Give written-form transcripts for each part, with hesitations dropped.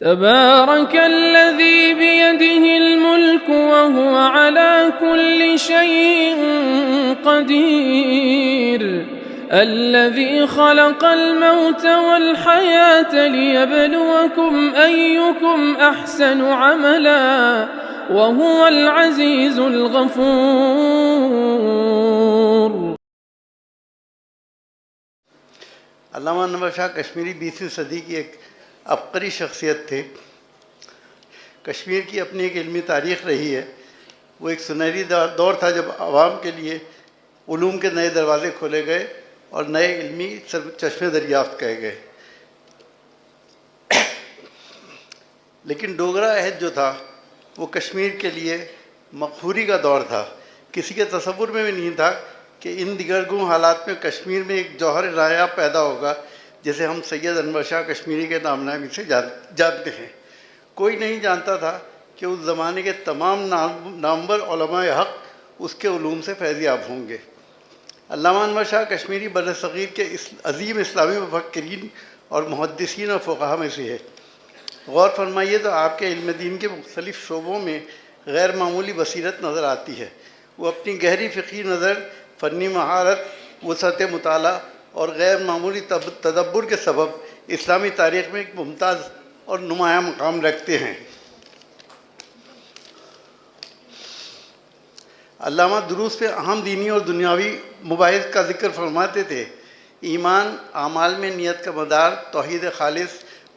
तबारकल्लज़ी बियदिहिल मुल्क व हुवा अला कुल्लि शैइन क़दीर अल्लज़ी खलक़ल मौत वल हयात लियब्लुवकुम अय्युकुम अहसनु अमला व हुवल अज़ीज़ुल गफ़ूर। अल्लामा अनवर शाह कश्मीरी 20वीं सदी की एक अबकरी शख्सियत थे। कश्मीर की अपनी एक इल्मी तारीख़ रही है। वो एक सुनहरी दौर था जब आवाम के लिए उलूम के नए दरवाज़े खोले गए और नए इल्मी चश्मे दरियाफ्त किए गए। लेकिन डोगरा अहद जो था वो कश्मीर के लिए मक़हूरी का दौर था। किसी के तसव्वुर में भी नहीं था कि इन दिगरगुं हालात में कश्मीर में एक जौहर नायाब पैदा होगा जिसे हम सैयद अनवर शाह कश्मीरी के नामनामी से जानते हैं। कोई नहीं जानता था कि उस ज़माने के तमाम नामवर उलमाए हक़ उसके उलूम से फैज़याब होंगे। अल्लामा अनवर शाह कश्मीरी बरसग़ीर के अज़ीम इस्लामी मुफ़क्किरीन और मुहद्दिसीन और फ़ुक़हा में से है। गौर फरमाइए तो आपके इल्म दीन के मुख्तलिफ़ शोबों में गैर मामूली बसीरत नज़र आती है। वो अपनी गहरी फ़िक़ही नज़र, फ़न्नी महारत, वसअत मुताला और गैर मामूली तदब्बुर के सबब इस्लामी तारीख़ में एक मुमताज़ और नुमाया मकाम रखते हैं। अल्लामा दुरूस पे अहम दीनी और दुनियावी मुबाहिस का ज़िक्र फरमाते थे। ईमान आमाल में नियत का मदार, तौहीद खालिस,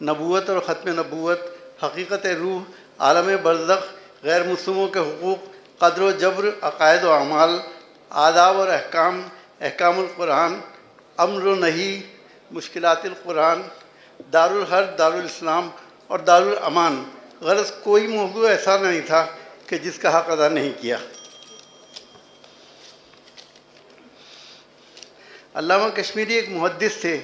नबूवत और ख़त्म नबूवत, हकीकत रूह, आलम बरज़ख, गैर मुस्लिमों के हुकूक़, क़द्र व जब्र, अक़ायद व अमाल, आदाब और अहकाम, अहकामुल कुरान, अम्र व नही, मुश्किलातिल कुरान, दारुल हर्ब, दारुल इस्लाम और दारुल अमान। गरज़ कोई मौजू ऐसा नहीं था कि जिसका हक़ अदा नहीं किया। अल्लामा कश्मीरी एक मुहद्दिस थे,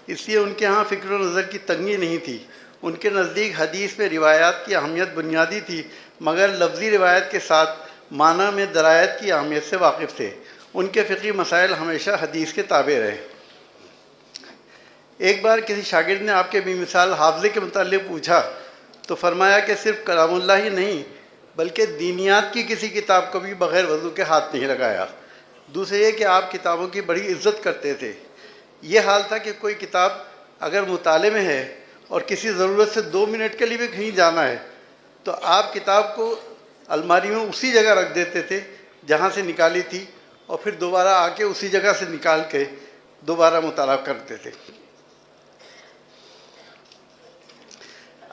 इसलिए उनके यहाँ फ़िक्र व नज़र की तंगी नहीं थी। उनके नज़दीक हदीस में रिवायात की अहमियत बुनियादी थी, मगर लफ्ज़ी रिवायत के साथ माना में दरायत की अहमियत से वाकिफ़ थे। उनके फ़िक़ही मसाइल हमेशा हदीस के ताबे रहे। एक बार किसी शागिर्द ने आपके बेमिसाल हाफ़ज़े के मुताल्लिक़ पूछा तो फरमाया कि सिर्फ़ कलामुल्लाह ही नहीं बल्कि दीनियात की किसी किताब को भी बग़ैर वज़ू के हाथ नहीं लगाया। दूसरे ये कि आप किताबों की बड़ी इज़्ज़त करते थे। ये हाल था कि कोई किताब अगर मुताले में है और किसी ज़रूरत से 2 मिनट के लिए भी कहीं जाना है तो आप किताब को अलमारी में उसी जगह रख देते थे जहाँ से निकाली थी और फिर दोबारा आके उसी जगह से निकाल के दोबारा मुताला करते थे।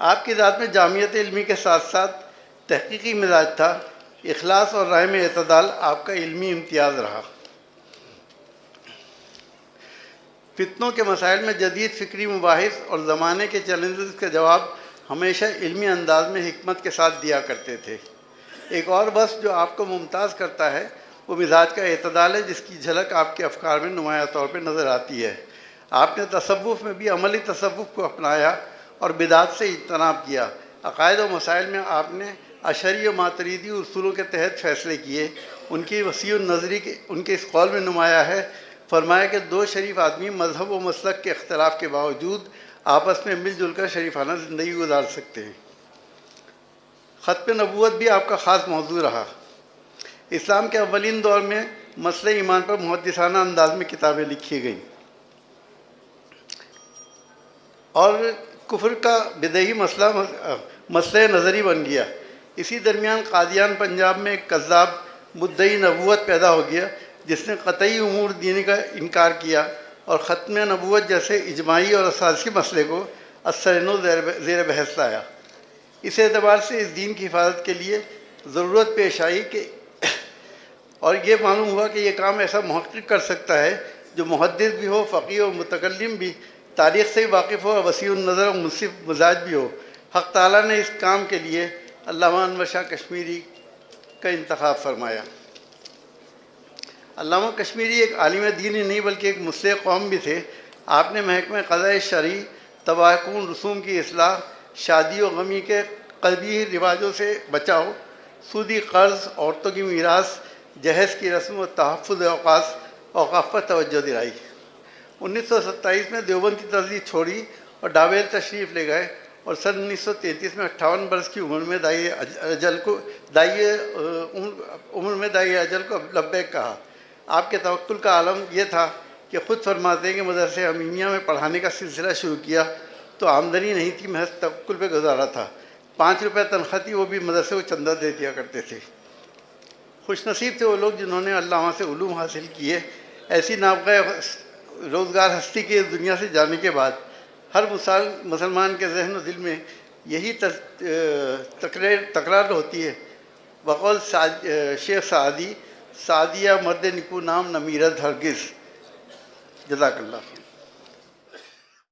आपकी ज़ात में जामियत इल्मी के साथ साथ तहक़ीक़ी मिजाज था। इखलास और राह में एतदाल आपका इल्मी इम्तियाज़ रहा। फितनों के मसाइल में जदीद फ़िक्री मुबाहिस और ज़माने के चैलेंजेस के जवाब हमेशा इल्मी अंदाज में हिकमत के साथ दिया करते थे। एक और बस जो आपको मुमताज़ करता है वो मिजाज का एतदाल है, जिसकी झलक आपके अफ़कार में नुमाया तौर पर नज़र आती है। आपने तसव्वुफ़ में भी अमली तसव्वुफ़ को अपनाया और बिदात से इज्तनाब किया। अक़ायद व मसाइल में आपने अशरी व मातरीदी उसूलों के तहत फ़ैसले किए। उनकी वसी नज़री के उनके इस कौल में नुमाया है। फरमाया कि 2 शरीफ आदमी मज़हब व मसलक के अख्तिलाफ़ के बावजूद आपस में मिलजुल कर शरीफाना ज़िंदगी गुजार सकते हैं। ख़त्म नबूवत भी आपका ख़ास मौजू रहा। इस्लाम के अव्वलीन दौर में मसले ईमान पर मुहद्दिसाना अंदाज में किताबें लिखी गईं और कुफ्र का बिदई मसले नज़री बन गया। इसी दरमियान कादियान पंजाब में एक कज़्ज़ाब मुद्दई नबूवत पैदा हो गया जिसने क़तई उमूर दीनी का इनकार किया और ख़त्म नबूवत जैसे इजमाई और असासी मसले को असरनो ज़ेर बहस लाया। इस एतबार से इस दीन की हिफाजत के लिए ज़रूरत पेश आई कि और ये मालूम हुआ कि यह काम ऐसा मुहक़्क़िक़ कर सकता है जो मुहद्दिस भी हो, फ़क़ीह और मुतकल्लिम भी, तारीख़ से भी वाकिफ़ हो और वसीउन नज़र और मुनसिफ़ मिजाज भी हो। हक़ ताला ने इस काम के लिए अल्लामा अनवर शाह कश्मीरी का इंतख़ाब फरमाया। अल्लामा कश्मीरी एक आलिम दीन ही नहीं बल्कि एक मुस्लिह कौम भी थे। आपने महकमे क़ज़ाए शरई, तबाकुन रसूम की इस्लाह, शादी व गमी के क़बीह रिवाजों से बचाव, सूदी कर्ज़, औरतों की मीरास, जहेज़ की रस्म व तहफ़्फ़ुज़ औक़ाफ़ पर तवज्जो दिलाई। 1927 में देवबंद की तर्ज़ीह छोड़ी और डावेर तशरीफ़ ले गए और सन 1933 में 58 वर्ष की उम्र में दाई अजल को लब्बैक कहा। आपके तवक्कुल का आलम यह था कि ख़ुद फरमाते हैं कि मदरसे अमीनिया में पढ़ाने का सिलसिला शुरू किया तो आमदनी नहीं थी, महज तवक्कुल पे गुजारा था। 5 रुपये तनख्वाह थी, वो भी मदरसे को चंदा दे दिया करते थे। खुशनसीब थे वो लोग जिन्होंने अल्लाह से उलूम हासिल किए। ऐसी नाबगा रोज़गार हस्ती के दुनिया से जाने के बाद हर मुसलमान के जहन और दिल में यही तकरार होती है, बक़ौल शेख सादिया मर्द निकू नाम न मीरत हरगिज़। जज़ाकल्लाह।